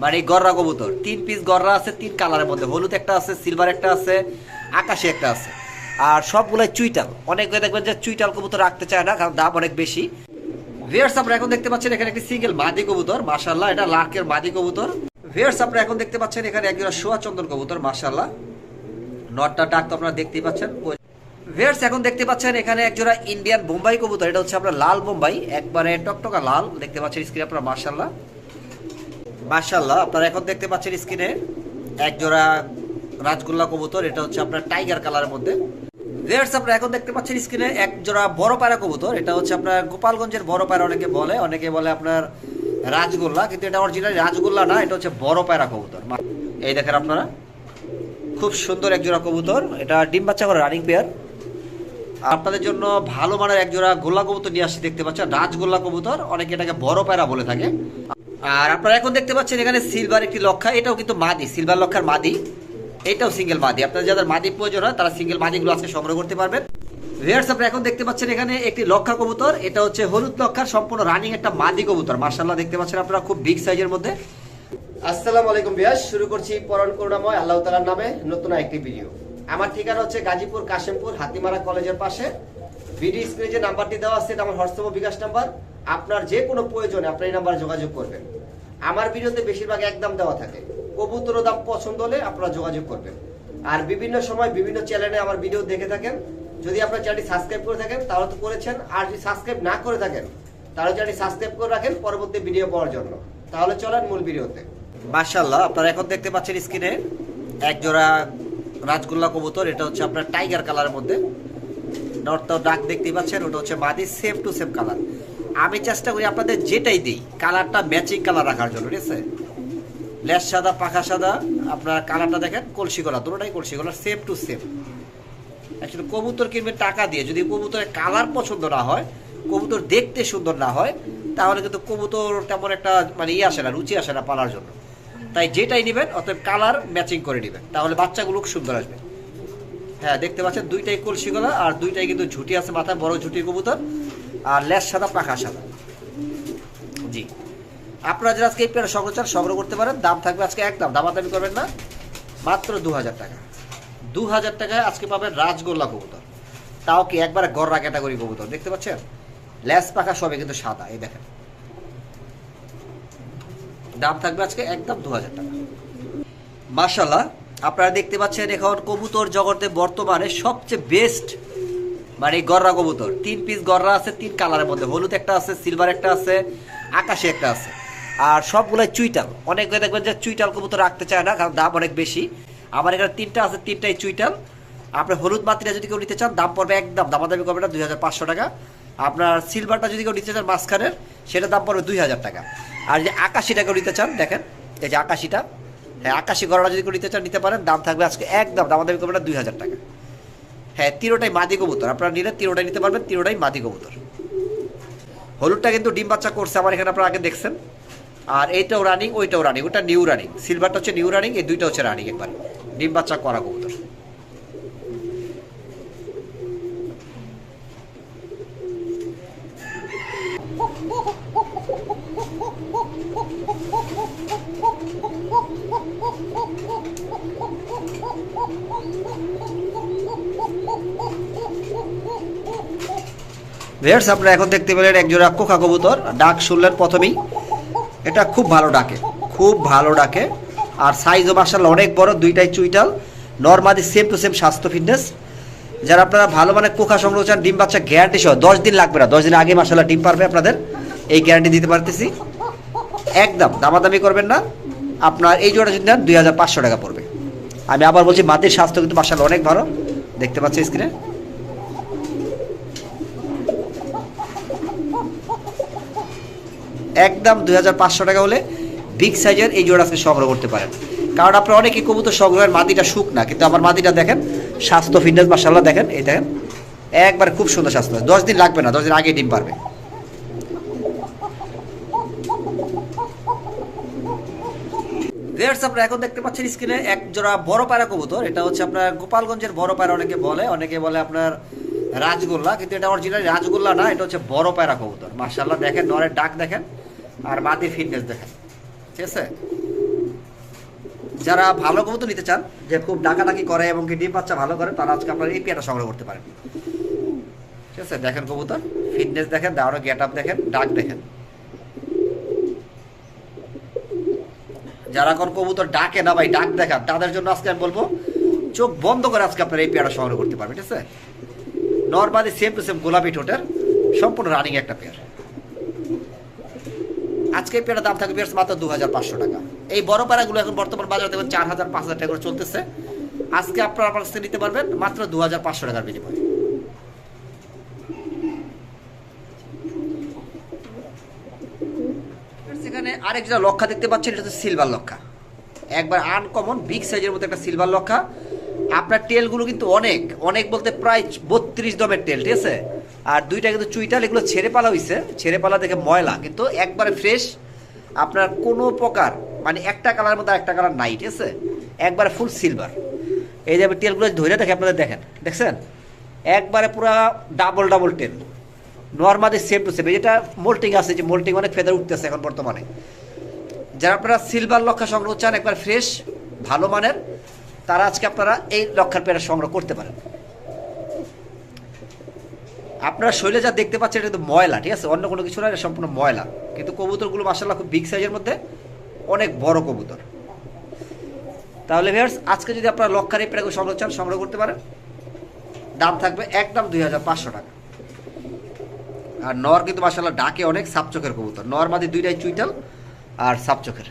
মানে গররা কবুতর 3 পিস গররা আছে 3 কালারের মধ্যে, হলুদ একটা আছে, সিলভার একটা আছে, আকাশি একটা আছে। আর সবগুলাই চুইটাল। অনেকে দেখবেন যে চুইটাল কবুতর রাখতে চায় না, কারণ দাম অনেক বেশি। ভিউয়ার্স আপনারা এখন দেখতে পাচ্ছেন এখানে একটি সিঙ্গেল মাদি কবুতর, মাশাআল্লাহ এটা লার্কের মাদি কবুতর। ভিউয়ার্স আপনারা এখন দেখতে পাচ্ছেন এখানে একজোড়া সোয়া চন্দন কবুতর, মাশাআল্লাহ নটটা ডাক তো আপনারা দেখতেই পাচ্ছেন। ভিউয়ার্স এখন দেখতে পাচ্ছেন এখানে একজোড়া ইন্ডিয়ান বোম্বাই কবুতর, এটা হচ্ছে আপনার লাল বোম্বাই, একবারে টকটকা লাল দেখতে পাচ্ছেন স্ক্রিনে আপনারা, মাশাআল্লাহ মাশাআল্লাহ। আপনারা এখন দেখতে পাচ্ছেন স্ক্রিনে একজোড়া রাজগোল্লা কবুতর, এটা হচ্ছে আপনার টাইগার কালারের মধ্যে। ভিউয়ার্স আপনারা এখন দেখতে পাচ্ছেন স্ক্রিনে একজোড়া বড় পায়রা কবুতর, এটা হচ্ছে আপনার গোপালগঞ্জের বড় পায়রা অনেকে বলে আপনার রাজগোল্লা, কিন্তু এটা অরিজিনাল রাজগোল্লা না, এটা হচ্ছে বড় পায়রা কবুতর। এই দেখেন আপনারা খুব সুন্দর একজোড়া কবুতর, এটা ডিম বাচ্চা করে রানিং পেয়ার। আপনাদের জন্য ভালো মানের একজোড়া গোল্লা কবুতর নিয়ে আসছি, দেখতে পাচ্ছেন রাজগোল্লা কবুতর, অনেকে এটাকে বড় পায়রা বলে থাকে। আর আপনারা এখন দেখতে পাচ্ছেন এখানে সিলভার একটি লক্ষা, এটাও কিন্তু মাদি, সিলভার লক্ষার মাদি, এটাও সিঙ্গেল মাদি। আপনারা যাদের মাদি প্রয়োজন হয় তারা সিঙ্গেল মাদিগুলো আজকে সংগ্রহ করতে পারবেন। ভিউয়ার্স আপনারা এখন দেখতে পাচ্ছেন এখানে একটি লক্ষা কবুতর, এটা হচ্ছে হলুদ লক্ষার সম্পূর্ণ রানিং একটা মাদি কবুতর, মাশাআল্লাহ দেখতে পাচ্ছেন আপনারা খুব বিগ সাইজের মধ্যে। আসসালামু আলাইকুম ভিউয়ার্স, শুরু করছি পরম করুণাময় আল্লাহ তাআলার নামে নতুন একটি ভিডিও। আমার ঠিকানা হচ্ছে গাজীপুর কাশিমপুর হাতিমারা কলেজের পাশে। ভিডিও স্ক্রিনে যে নাম্বারটি দেওয়া আছে এটা আমার হোয়াটসঅ্যাপ ও বিকাশ নাম্বার, আপনার যে কোনো প্রয়োজনে আপনি এই নাম্বারে যোগাযোগ করবেন। আমার ভিডিওতে বেশিরভাগ একদম দেওয়া থাকে, কবুতর দাম পছন্দ হলে আপনারা যোগাযোগ করবেন। আর বিভিন্ন সময় বিভিন্ন চ্যানেলে আমার ভিডিও দেখে থাকেন, যদি আপনার চ্যানেলটি সাবস্ক্রাইব করে থাকেন তাহলে তো করেছেন, আর যদি সাবস্ক্রাইব না করে থাকেন তাহলে চ্যানেলটি সাবস্ক্রাইব করে রাখেন পরবর্তী ভিডিও পাওয়ার জন্য। তাহলে চলেন মূল ভিডিওতে। মাশাআল্লাহ আপনারা এখন দেখতে পাচ্ছেন স্ক্রিনে একজোড়া রাজগোল্লা কবুতর, এটা হচ্ছে আপনার টাইগার কালারের মধ্যে, নটটাও ডাক দেখতেই পাচ্ছেন, ওটা হচ্ছে মাদি, সেম টু সেম কালার। আমি চেষ্টা করি আপনাদের যেটাই দিই কালারটা ম্যাচিং কালার রাখার জন্য, ঠিক আছে? লেজ সাদা, পাখা সাদা, আপনার কালারটা দেখেন কলসি গলা, দুটোটাই কলসি গলা, সেম টু সেম। অ্যাকচুয়ালি কবুতর কিনবেন টাকা দিয়ে, যদি কবুতরের কালার পছন্দ না হয়, কবুতর দেখতে সুন্দর না হয়, তাহলে কিন্তু কবুতর তেমন একটা মানে আসে না, রুচি আসে না পালার জন্য। তাই যেটাই নেবেন অতএব কালার ম্যাচিং করে নেবেন, তাহলে বাচ্চাগুলো সুন্দর আসবে। হ্যাঁ দেখতে পাচ্ছেন দুইটাই কলসি গলা, আর দুইটাই কিন্তু ঝুটি আছে মাথায়, বড় ঝুটি কবুতর, আর লেজ সাদা, পাখা সাদা। জি আপনারা যারা আজকে এই পেয়ারা সংগ্রহ করতে পারেন, দাম থাকবে আজকে একদম দামাদামি করবেন না, মাত্র 2000 টাকা। 2000 টাকায় আজকে পাবেন রাজগোল্লা কবুতর, তাও কি একবারে গররা ক্যাটাগরি কবুতর, দেখতে পাচ্ছেন লেজ পাখা সবই কিন্তু সাদা। এই দেখেন দাম থাকবে আজকে একদম 2000 টাকা। মাশাআল্লাহ আপনারা দেখতে পাচ্ছেন এখন কবুতর জগতে বর্তমানে সবচেয়ে বেস্ট মানে গররা কবুতর, 3 পিস গররা আছে 3 কালারের মধ্যে, হলুদ একটা আছে, সিলভার একটা আছে, আকাশি একটা আছে। আর সবগুলাই চুইটাল। অনেকে দেখবেন যে চুইটাল কবুতর রাখতে চায় না, কারণ দাম অনেক বেশি। আমার এখানে 3টা আছে, 3টাই চুইটাল। আপনার হলুদ মাত্রা যদি কেউ নিতে চান দাম পড়বে একদম দামাদামি করবে না, 2500 টাকা। আপনার সিলভারটা যদি কেউ নিতে চান মাঝখানের, সেটা দাম পড়বে 2000 টাকা। আর যে আকাশিটা কেউ নিতে চান, দেখেন এই যে আকাশিটা, হ্যাঁ আকাশি গররা যদি কেউ নিতে চান নিতে পারেন, দাম থাকবে আজকে একদম দামাদামি করবে না, 2000 টাকা। হ্যাঁ তিনোটাই মাদি কবুতর, আপনারা নিলে তিনোটাই নিতে পারবেন, তিনোটাই মাদি কবুতর। হলুদটা কিন্তু ডিম বাচ্চা করছে আমার এখানে, আপনারা আগে দেখছেন। আর এইটাও রানিং, ওইটাও রানিং, ওটা নিউ রানিং, সিলভারটা হচ্ছে নিউ রানিং, এই দুইটা হচ্ছে রানিং একবার ডিম বাচ্চা করা কবুতর। ভিউয়ার্স আপনারা এখন দেখতে পেলেন একজোড়া কোকা কবুতর, ডাক শুনলেন প্রথমেই, এটা খুব ভালো ডাকে, খুব ভালো ডাকে। আর সাইজও মাশাআল্লাহ অনেক বড়, দুইটাই চুইটাল, নরমাদি সেম টু সেম স্বাস্থ্য ফিটনেস। যারা আপনারা ভালো মানে কোকা সংগ্রহ চান, ডিম বাচ্চা গ্যারান্টি সহ, 10 দিন লাগবে না, 10 দিন আগে মাশাআল্লাহ ডিম পারবে আপনাদের, এই গ্যারান্টি দিতে পারতেছি। একদম দামাদামি করবেন না, আপনার এই জোড়া যদি নেন 2500 টাকা পড়বে। আমি আবার বলছি মাটির স্বাস্থ্য কিন্তু মাশাআল্লাহ অনেক ভালো, দেখতে পাচ্ছি স্ক্রিনে। একদম 2500 টাকা হলে বিগ সাইজের এই জোড়া আজকে সংগ্রহ করতে পারেন। কারণ আপনারা অনেকে কবুতর সংগ্রহের মাদিটা শুক না, কিন্তু আমার মাদিটা দেখেন স্বাস্থ্য ফিটনেস মাশাআল্লাহ, দেখেন এই দেখেন একবার খুব সুন্দর স্বাস্থ্য, 10 দিন লাগবে না, 10 দিন আগে ডিম পারবে। ভিউয়ার্স আপনারা এখন দেখতে পাচ্ছেন স্ক্রিনে এক জোড়া বড় পায়রা কবুতর, এটা হচ্ছে আপনার গোপালগঞ্জের বড় পায়রা অনেকে বলে আপনার রাজগোল্লা, কিন্তু এটা অরিজিনাল রাজগোল্লা না, এটা হচ্ছে বড় পায়রা কবুতর। মাশাআল্লাহ দেখেন নরের ডাক দেখেন, আর মাদির ফিটনেস দেখেন, ঠিক আছে? যারা ভালো কবুতর নিতে চান, যে খুব ডাকাডাকি করে এবং কি ডিম বাচ্চা ভালো করে, তারা আজকে আপনারা এই পেয়ারটা সংগ্রহ করতে পারেন। ঠিক আছে, দেখেন কবুতর ফিটনেস দেখেন, দাঁড়ানো গেট আপ দেখেন, ডাক দেখেন। যারা কোন কবুতর ডাকে না ভাই, ডাক দেখান, তাদের জন্য আজকে আমি বলবো চোখ বন্ধ করে আজকে আপনারা এই পেয়ারটা সংগ্রহ করতে পারবেন। ঠিক আছে, নর্মালি সেম টু সেম গোলাপি ঠোঁটের সম্পূর্ণ রানিং একটা পেয়ার। আজকে এই পেয়ারের দাম থাকবে মাত্র 2500 টাকা। এই বড় পেয়ারাগুলো এখন বর্তমান বাজারে দেখবেন 4000 5000 টাকা করে চলতেছে। আজকে আপনারা আমার কাছে নিতে পারবেন মাত্র 2500 টাকার বিনিময়ে। সেখানে আরেক যেটা লক্ষা দেখতে পাচ্ছেন, এটা হচ্ছে সিলভার লক্ষা, একবার আনকমন বিগ সাইজের মধ্যে একটা সিলভার লক্ষা। আপনার টেলগুলো কিন্তু অনেক অনেক বলতে প্রায় 32 দমের টেল। ঠিক আছে, আর দুইটা কিন্তু চুইটাল, এগুলো ছেড়ে পালা হয়েছে, ছেড়ে পালা দেখে ময়লা, কিন্তু একবারে ফ্রেশ। আপনার কোনো প্রকার মানে একটা কালার মধ্যে একটা কালার নাই। ঠিক আছে, একবারে ফুল সিলভার। এই যে আমি টেলগুলো ধরে দেখে আপনাদের দেখেন, দেখছেন একবারে পুরো double double tail, normally same to same. যেটা মোল্টিং আছে, যে মোল্টিং অনেক ফেদার উঠতেছে এখন বর্তমানে। যারা আপনারা সিলভার লক্ষা সংগ্রহ চান একবার ফ্রেশ ভালো মানের, তারা আজকে আপনারা এই লক্ষার পেয়ারা সংগ্রহ করতে পারেন। আপনারা শৈলে যা দেখতে পাচ্ছেন এটা কিন্তু ময়লা। ঠিক আছে, অন্য কোনো কিছু না, এটা সম্পূর্ণ ময়লা, কিন্তু কবুতরগুলো মাশাআল্লাহ খুব বিগ সাইজের মধ্যে, অনেক বড় কবুতর। তাহলে ভিউয়ার্স, আজকে যদি আপনারা লক্ষার এই পেয়ারাগুলো সংগ্রহ চান সংগ্রহ করতে পারেন। দাম থাকবে একদম 2500 টাকা। আর নর কিন্তু মাশাআল্লাহ ডাকে অনেক, সাপচোখের কবুতর, নর মাদি দুইটাই চুইটাল আর সাপচোখের।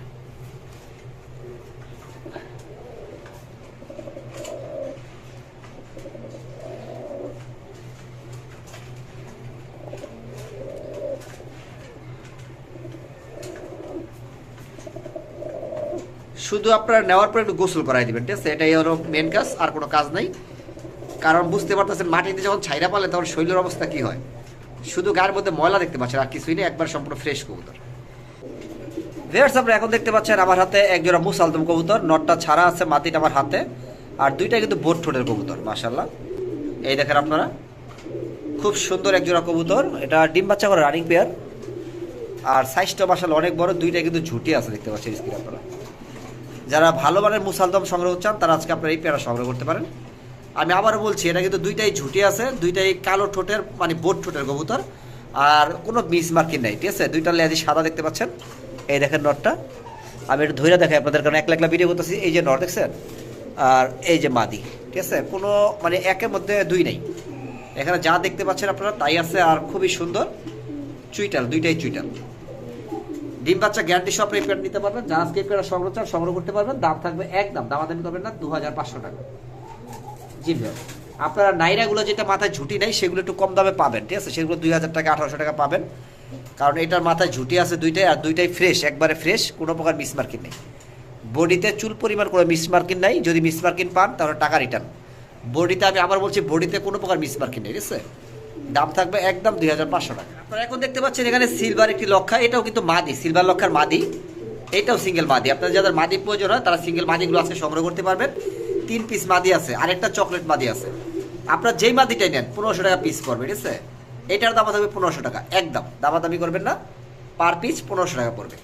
শুধু আপনারা নেওয়ার পর একটু গোসল করাই দিবেন। ঠিক আছে, এটাই হলো মেন কাজ, আর কোনো কাজ নাই। কারণ বুঝতে পারতেছেন মাটিতে যখন ছাইরা পালে তখন শরীরের অবস্থা কি হয়, শুধু গায়ের মধ্যে ময়লা দেখতে পাচ্ছেন, আর কিছুই নেই, একবার সম্পূর্ণ ফ্রেশ কবুতর। ভিউয়ার্স, আপনারা এখন দেখতে পাচ্ছেন আমার হাতে একজোড়া মুসালদম কবুতর, নটটা ছাড়া আছে, মাটিটা আমার হাতে, আর দুইটা কিন্তু বোট ঠোঁটের কবুতর মাশাআল্লাহ। এই দেখেন আপনারা, খুব সুন্দর একজোড়া কবুতর, এটা ডিম বাচ্চা করে রানিং পেয়ার, আর সাইজটা মাশাআল্লাহ অনেক বড়, দুইটা কিন্তু ঝুটি আছে দেখতে পাচ্ছেন স্ক্রিনে আপনারা। যারা ভালো মানের মুসালদম সংগ্রহ চান তারা আজকে আপনারা এই পেয়ারা সংগ্রহ করতে পারেন। আমি আবারও বলছি, এটা কিন্তু দুইটাই ঝুটি আছে, দুইটাই কালো ঠোঁটের মানে বোট ঠোঁটের কবুতর, আর কোনো মিস মার্কিং নাই। ঠিক আছে, দুইটা লেজি সাদা দেখতে পাচ্ছেন। এই দেখেন নটটা, আমি একটু ধরে দেখাই আপনাদের, কারণ একলা একলা ভিডিও করতেছি। এই যে নট দেখছেন, আর এই যে মাদি। ঠিক আছে, কোনো মানে একের মধ্যে দুই নেই, এখানে যা দেখতে পাচ্ছেন আপনারা তাই আছে, আর খুবই সুন্দর চুইটাল, দুইটাই চুইটাল। ডিম বাচ্চা গ্যারান্টি সব এই পেয়ার নিতে পারবেন। যারা আজকে এই পেয়ারা সংগ্রহ চান সংগ্রহ করতে পারবেন। দাম থাকবে একদম, দামাদামি করবেন না, 2500 টাকা। জি ভাই, আপনারা নাইরাগুলো যেটা মাথায় ঝুটি নেই সেগুলো একটু কম দামে পাবেন। ঠিক আছে, সেগুলো 2000 টাকা 1800 টাকা পাবেন, কারণ এটার মাথায় ঝুটি আছে দুইটাই, আর দুইটাই ফ্রেশ, একবারে ফ্রেশ, কোনো প্রকার মিস মার্কিং নেই। বডিতে চুল পরিমাণ কোনো মিস মার্কিং নাই, যদি মিস মার্কিং পান তাহলে টাকা রিটার্ন। বডিতে আমি আবার বলছি, বডিতে কোনো প্রকার মিস মার্কিং নেই। ঠিক আছে, দাম থাকবে একদম 2500 টাকা। আপনারা এখন দেখতে পাচ্ছেন এখানে সিলভার একটি লক্ষা, এটাও কিন্তু মাদি, সিলভার লক্ষার মাদি, এটাও সিঙ্গেল মাদি। আপনারা যাদের মাদি প্রয়োজন হয় তারা সিঙ্গেল মাদিগুলো আজকে সংগ্রহ করতে পারবেন। 3 পিস মাদি আছে, আরেকটা চকলেট মাদি আছে। আপনার যেই মাদিটাই নেন 1500 টাকা পিস পড়বে। ঠিক আছে, এটার দাম থাকবে 1500 টাকা, একদম দামাদামি করবেন না, পার পিস 1500 টাকা পড়বে।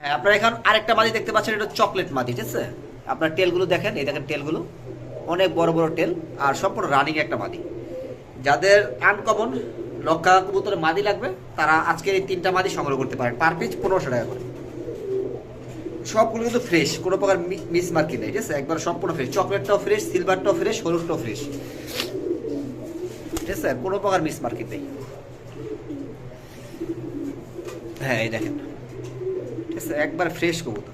হ্যাঁ, আপনারা এখন আরেকটা মাদি দেখতে পাচ্ছেন, এটা চকলেট মাদি। ঠিক আছে, আপনার টেলগুলো দেখেন, এই দেখেন টেলগুলো অনেক বড় বড় টেল, আর সম্পূর্ণ রানিং একটা মাদি। যাদের আনকমন লক্ষা কবুতরের মাদি লাগবে তারা আজকে এই 3টা মাদি সংগ্রহ করতে পারেন, পার পিস 1500 টাকা করে। সবগুলো কিন্তু ফ্রেশ, কোনো প্রকার মিস মার্কিং নেই। ঠিক আছে, একবার সম্পূর্ণ ফ্রেশ, চকলেটটাও ফ্রেশ, সিলভারটাও ফ্রেশ, হলুদটাও ফ্রেশ। ঠিক আছে, কোনো প্রকার মিস মার্কিং নেই। হ্যাঁ, এই দেখেন, ঠিক আছে, একবার ফ্রেশ কবুতর।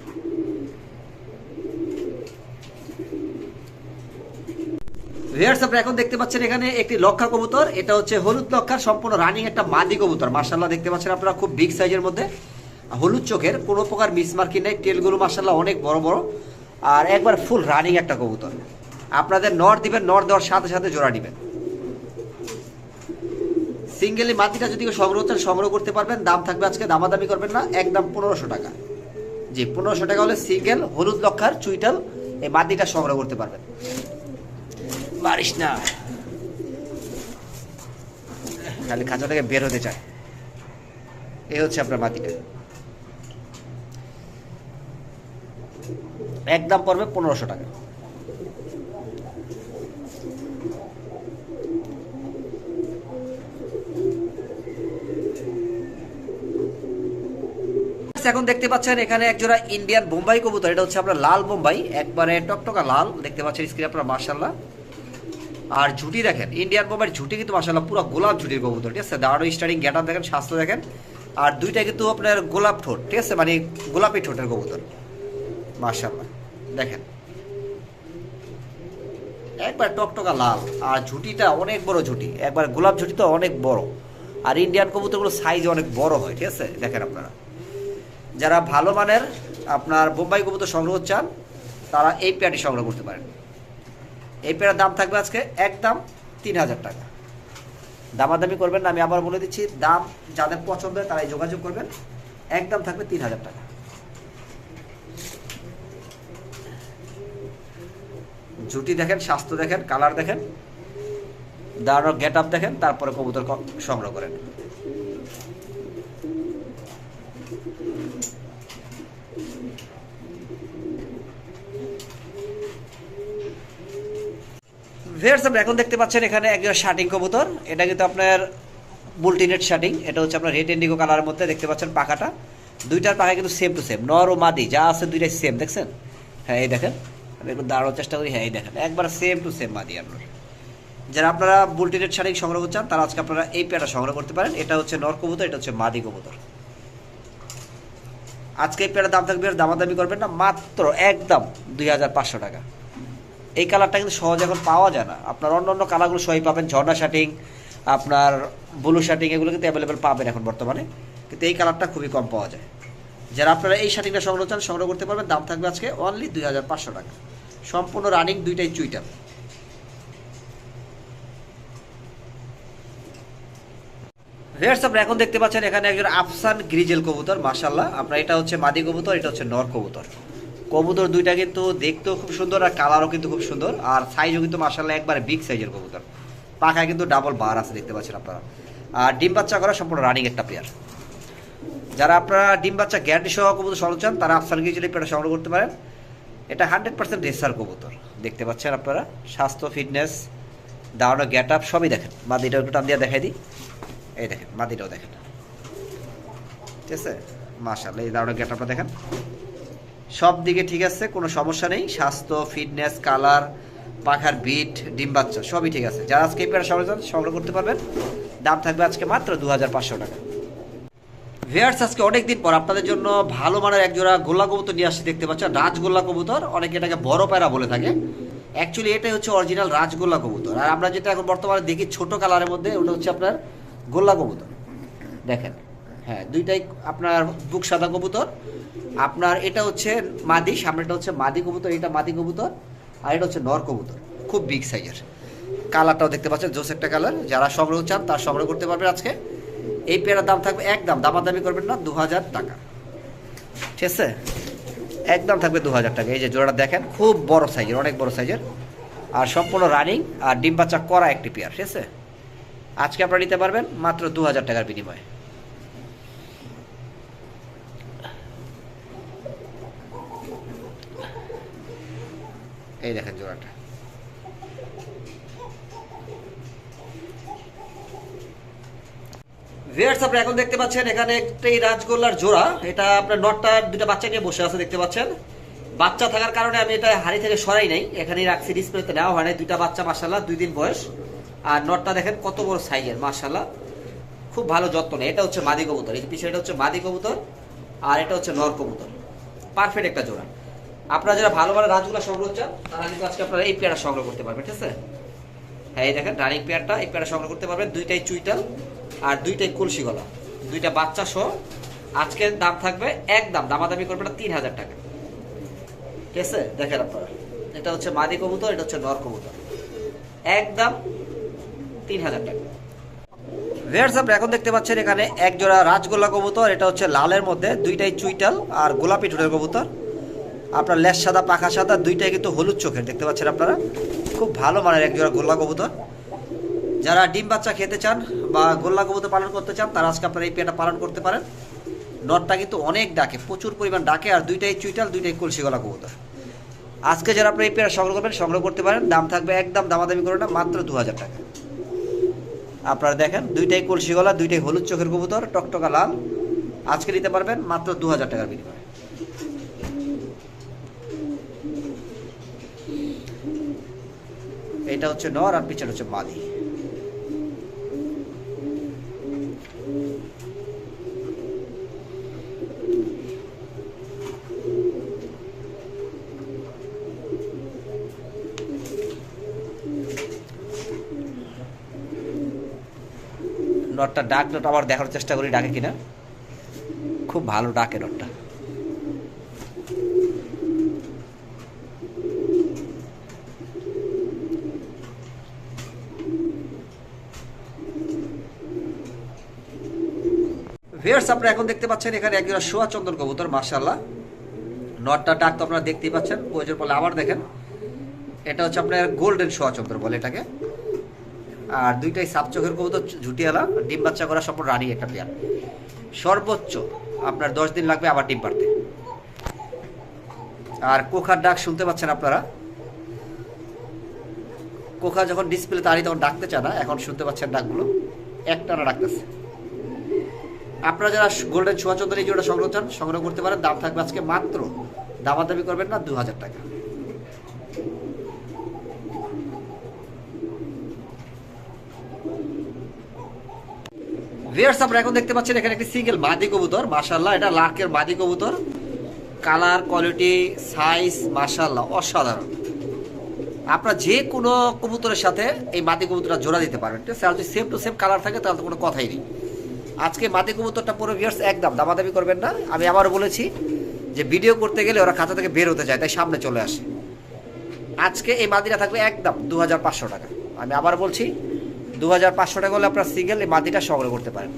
ভিউয়ার্স, আপনারা এখন দেখতে পাচ্ছেন এখানে একটি লক্ষা কবুতর, এটা হচ্ছে হলুদ লক্ষার সম্পূর্ণ রানিং একটা মাদি কবুতর। মাশাআল্লাহ দেখতে পাচ্ছেন আপনারা, খুব বিগ সাইজের মধ্যে, হলুদ চোখের, কোনো প্রকার মিস মার্কিং নেই, টেলগুলো মাশাআল্লাহ অনেক বড় বড়, আর একবার ফুল রানিং একটা কবুতর। আপনাদের নর দিবেন, নর দেওয়ার সাথে সাথে জোড়া দিবেন। সিঙ্গেলি মাদিটা যদি সংগ্রহ চান সংগ্রহ করতে পারবেন। দাম থাকবে আজকে, দামাদামি করবেন না, একদম 1500 টাকা। জি, 1500 টাকা হলে সিঙ্গেল হলুদ লক্ষার চুইটাল এই মাদিটা সংগ্রহ করতে পারবেন। পারিস না, খালি খাঁচা থেকে বের হতে চায়। এই হচ্ছে আপনার মাদিটা। একদম পড়বে 1500 টাকা। এখন দেখতে পাচ্ছেন এখানে একজোড়া ইন্ডিয়ান বোম্বাই কবুতর, এটা হচ্ছে আপনার লাল বোম্বাই, একবারে টকটকা লাল দেখতে পাচ্ছেন স্ক্রিনে আপনারা মাশাআল্লাহ। আর ঝুটি দেখেন, ইন্ডিয়ান বোম্বাইয়ের ঝুটি কিন্তু মাশাআল্লাহ পুরো গোলাপ ঝুটির কবুতর, ঠিক আছে। দাঁড়ো স্টার্টিং গেটআপ দেখেন, স্বাস্থ্য দেখেন, আর দুইটা কিন্তু আপনার গোলাপ ঠোঁট, ঠিক আছে, মানে গোলাপি ঠোঁটের কবুতর মাশাআল্লাহ দেখেন, একবার টকটকা লাল। আর ঝুটিটা অনেক বড় ঝুটি, একবার গোলাপ ঝুটি তো অনেক বড়। আর ইন্ডিয়ান কবুতরগুলো সাইজ অনেক বড় হয়, ঠিক আছে। দেখেন আপনারা যারা ভালো মানের আপনার বোম্বাই কবুতর সংগ্রহ চান তারা এই পেয়ারটি সংগ্রহ করতে পারেন। এই পেয়ারের দাম থাকবে আজকে একদম 3000 টাকা। দামাদামি করবেন না, আমি আবার বলে দিচ্ছি, দাম যাদের পছন্দ হয় তারাই যোগাযোগ করবেন, একদম থাকবে 3000 টাকা। ঝুটি দেখেন, স্বাস্থ্য দেখেন, কালার দেখেন, দাঁড়ানোর গেট আপ দেখেন, তারপরে কবুতর সংগ্রহ করেন। ভিউয়ার্স আপনারা এখন দেখতে পাচ্ছেন এখানে একজন শার্টিং কবুতর, এটা কিন্তু আপনার বুলটিনেট শার্টিং, এটা হচ্ছে আপনার রেড ইন্ডিগো কালারের মধ্যে দেখতে পাচ্ছেন। পাখাটা দুইটার পাখা কিন্তু সেম টু সেম, নর ও মাদি যা আছে দুইটাই সেম, দেখছেন। হ্যাঁ এই দেখেন, আমি একটু দাঁড়ানোর চেষ্টা করি, হ্যাঁ এই দেখেন একবার সেম টু সেম মাদি। আপনার যারা আপনারা বুলটিনেট শার্টিং সংগ্রহ করছেন তারা আজকে আপনারা এই পেয়ারটা সংগ্রহ করতে পারেন। এটা হচ্ছে নর কবুতর, এটা হচ্ছে মাদি কবুতর। আজকে এই পেয়ারের দাম থাকবে, দামাদামি করবেন না, মাত্র একদম 2500 টাকা। এই কালারটা কিন্তু সহজে এখন পাওয়া যায় না, আপনার অন্য অন্য কালারগুলো সবই পাবেন, ঝর্ণা শার্টিং, আপনার ব্লু শার্টিং, এগুলো কিন্তু অ্যাভেলেবেল পাবেন এখন বর্তমানে, কিন্তু এই কালারটা খুবই কম পাওয়া যায়। যারা আপনারা এই শার্টিংটা সংগ্রহ চান সংগ্রহ করতে পারবেন, দাম থাকবে আজকে অনলি 2500 টাকা। সম্পূর্ণ রানিং, দুইটাই চুইটার। ভিউয়ার্স আপনারা এখন দেখতে পাচ্ছেন এখানে একজন আফসান গ্রিজেল কবুতর মাশাআল্লাহ। আপনার এটা হচ্ছে মাদি কবুতর, এটা হচ্ছে নর কবুতর। কবুতর দুইটা কিন্তু দেখতেও খুব সুন্দর আর কালারও কিন্তু খুব সুন্দর, আর সাইজও কিন্তু মাশাআল্লাহ একবারে বিগ সাইজের কবুতর। পাখায় কিন্তু ডাবল বার আছে দেখতে পাচ্ছেন আপনারা। আর ডিম বাচ্চা করা সম্পূর্ণ রানিং একটা পেয়ার। যারা আপনারা ডিম বাচ্চা গ্যারান্টি সহ কবুতর সংগ্রহ চান তারা আফসান গ্রিজেল পেয়ারটা সংগ্রহ করতে পারেন। এটা 100% রেসার কবুতর দেখতে পাচ্ছেন আপনারা, স্বাস্থ্য, ফিটনেস, দাঁড়ানো, গেট আপ সবই দেখেন। মাদিটাও একটু টান দিয়ে দেখাই দিই, এই দেখেন মাদিটাও দেখেন, ঠিক আছে মাশাআল্লাহ। এই দাঁড়ানো গেট আপটা দেখেন, সব দিকে ঠিক আছে, কোনো সমস্যা নেই। স্বাস্থ্য, ফিটনেস, কালার, পাখার বিট, ডিম বাচ্চা সবই ঠিক আছে। যারা আজকে এই পেয়ার সংগ্রহ করতে পারবেন, দাম থাকবে আজকে মাত্র 2500 টাকা। ভিউয়ার্স আজকে অনেকদিন পর আপনাদের জন্য ভালো মানের একজোড়া গোল্লা কবুতর নিয়ে আসছি, দেখতে পাচ্ছেন রাজগোল্লা কবুতর, অনেকে এটাকে বড় পায়রা বলে থাকে। অ্যাকচুয়ালি এটাই হচ্ছে অরিজিনাল রাজগোল্লা কবুতর। আর আমরা যেটা এখন বর্তমানে দেখি ছোট কালারের মধ্যে, ওটা হচ্ছে আপনার গোল্লা কবুতর দেখেন। হ্যাঁ দুইটাই আপনার বুক সাদা কবুতর। আপনার এটা হচ্ছে মাদি, সামনেটা হচ্ছে মাদি কবুতর, এটা মাদি কবুতর, আর এটা হচ্ছে নর কবুতর, খুব বিগ সাইজের। কালারটাও দেখতে পাচ্ছেন জোস একটা কালার। যারা সংগ্রহ চান তার সংগ্রহ করতে পারবেন আজকে। এই পেয়ারের দাম থাকবে একদম, দামাদামি করবেন না, 2000 টাকা, ঠিক আছে। একদম থাকবে 2000 টাকা। এই যে জোড়াটা দেখেন, খুব বড় সাইজের, অনেক বড় সাইজের, আর সম্পূর্ণ রানিং, আর ডিম বাচ্চা করা একটি পেয়ার, ঠিক আছে। আজকে আপনারা নিতে পারবেন মাত্র 2000 টাকার বিনিময়ে। এই দেখেন জোড়াটা, ভিউয়ার্স আপনারা এখন দেখতে পাচ্ছেন এখানে একটাই রাজগোল্লার জোড়া। এটা আপনার নটটা দুটো বাচ্চা নিয়ে বসে আছে দেখতে পাচ্ছেন। বাচ্চা থাকার কারণে আমি এটা হাড়ি থেকে সরাই নাই, এখানেই রাখছি, ডিসপ্লেতে নেওয়া হয় নাই। দুইটা বাচ্চা মাশাআল্লাহ 2 দিন বয়স। আর নটটা দেখেন কত বড় সাইজের মাশাআল্লাহ, খুব ভালো যত্ন নেই। এটা হচ্ছে মাদি কবুতর, এই পিছনে এটা হচ্ছে মাদি কবুতর, আর এটা হচ্ছে নর কবুতর। পারফেক্ট একটা জোড়া। আপনারা যারা ভালো ভালো রাজগোল্লা সংগ্রহ চান তারা কিন্তু আজকে আপনারা এই পেয়ারটা সংগ্রহ করতে পারবেন, ঠিক আছে। হ্যাঁ এই দেখেন রানিং পেয়ারটা, এই পেয়ারটা সংগ্রহ করতে পারবেন। দুইটাই চুইটাল আর দুইটাই কলসি গলা, দুইটা বাচ্চা সহ। আজকের দাম থাকবে একদম, দামাদামি করবে না, 3000 টাকা, ঠিক আছে। দেখেন আপনারা, এটা হচ্ছে মাদি কবুতর, এটা হচ্ছে নর কবুতর, একদম 3000 টাকা। ভিউয়ার্স আপনারা এখন দেখতে পাচ্ছেন এখানে এক জোড়া রাজগোল্লা কবুতর, এটা হচ্ছে লালের মধ্যে, দুইটাই চুইটাল আর গোলাপি ঠোঁটের কবুতর। আপনার লেজ সাদা, পাখা সাদা, দুইটাই কিন্তু হলুদ চোখের দেখতে পাচ্ছেন আপনারা। খুব ভালো মানের এক জোড়া গোল্লা কবুতর। যারা ডিম বাচ্চা খেতে চান বা গোল্লা কবুতর পালন করতে চান তারা আজকে আপনারা এই পেয়ারটা পালন করতে পারেন। নটটা কিন্তু অনেক ডাকে, প্রচুর পরিমাণ ডাকে, আর দুইটাই চুইটাল, দুইটাই কলসি গলা কবুতর। আজকে যারা আপনি এই পেয়ার সংগ্রহ করবেন সংগ্রহ করতে পারেন, দাম থাকবে একদম দামাদামি করে না, মাত্র 2000 টাকা। আপনারা দেখেন দুইটাই কলসি গলা, দুইটাই হলুদ চোখের কবুতর, টকটকা লাল। আজকে নিতে পারবেন মাত্র 2000 টাকার বিনিময়ে। এটা হচ্ছে নর আর পিছনে হচ্ছে মাদি। নটটা ডাকটা আবার দেখার চেষ্টা করি ডাকে কিনা। খুব ভালো ডাকে নটটা। ভিউয়ার্স আপনারা এখন দেখতে পাচ্ছেন এখানে একজোড়া সোয়া চন্দন কবুতর, মাশাআল্লাহ। নটটা ডাক তো আপনারা দেখতেই পাচ্ছেন, প্রয়োজন বলে আবার দেখেন। এটা হচ্ছে আপনার গোল্ডেন সোয়া চন্দন বলে এটাকে। আর দুইটাই সাপ চোখের কবুতর, ঝুটিয়ালা, ডিম বাচ্চা করা সম্পূর্ণ রানি একটা পেয়ার। সর্বোচ্চ আপনার 10 দিন লাগবে আবার ডিম পারতে। আর কোখার ডাক শুনতে পাচ্ছেন আপনারা। কোখা যখন ডিসপ্লে তারই তখন ডাকতে চায় না, এখন শুনতে পাচ্ছেন ডাকগুলো একটানা ডাকতেছে। আপনারা যারা গোল্ডেন সোয়া চন্দন এই জোড়া সংগ্রহ চান সংগ্রহ করতে পারেন, দাম থাকবে আজকে মাত্র, দামাদামি করবেন না, 2000 টাকা। ভিউয়ার্স আপনারা এখন দেখতে পাচ্ছেন এখানে একটি সিঙ্গেল মাদি কবুতর, মাশাআল্লাহ। এটা লার্কের মাদি কবুতর, কালার কোয়ালিটি সাইজ মাশাআল্লাহ অসাধারণ। আপনারা যে কোনো কবুতরের সাথে এই মাদি কবুতরটা জোড়া দিতে পারবেন, ঠিক আছে? আর যদি সেম টু সেম কালার থাকে তাহলে তো কোনো কথাই নেই। আজকে মাদি কবুতরটা পুরো ভিউয়ার্স একদম দামাদামি করবেন না। আমি আবারও বলেছি যে ভিডিও করতে গেলে ওরা খাঁচা থেকে বের হতে যায়, তাই সামনে চলে আসে। আজকে এই মাদিটা থাকবে একদম 2500 টাকা। আমি আবার বলছি 2500 টাকা হলে আপনার সিঙ্গেল এই মাদিটা সংগ্রহ করতে পারেন।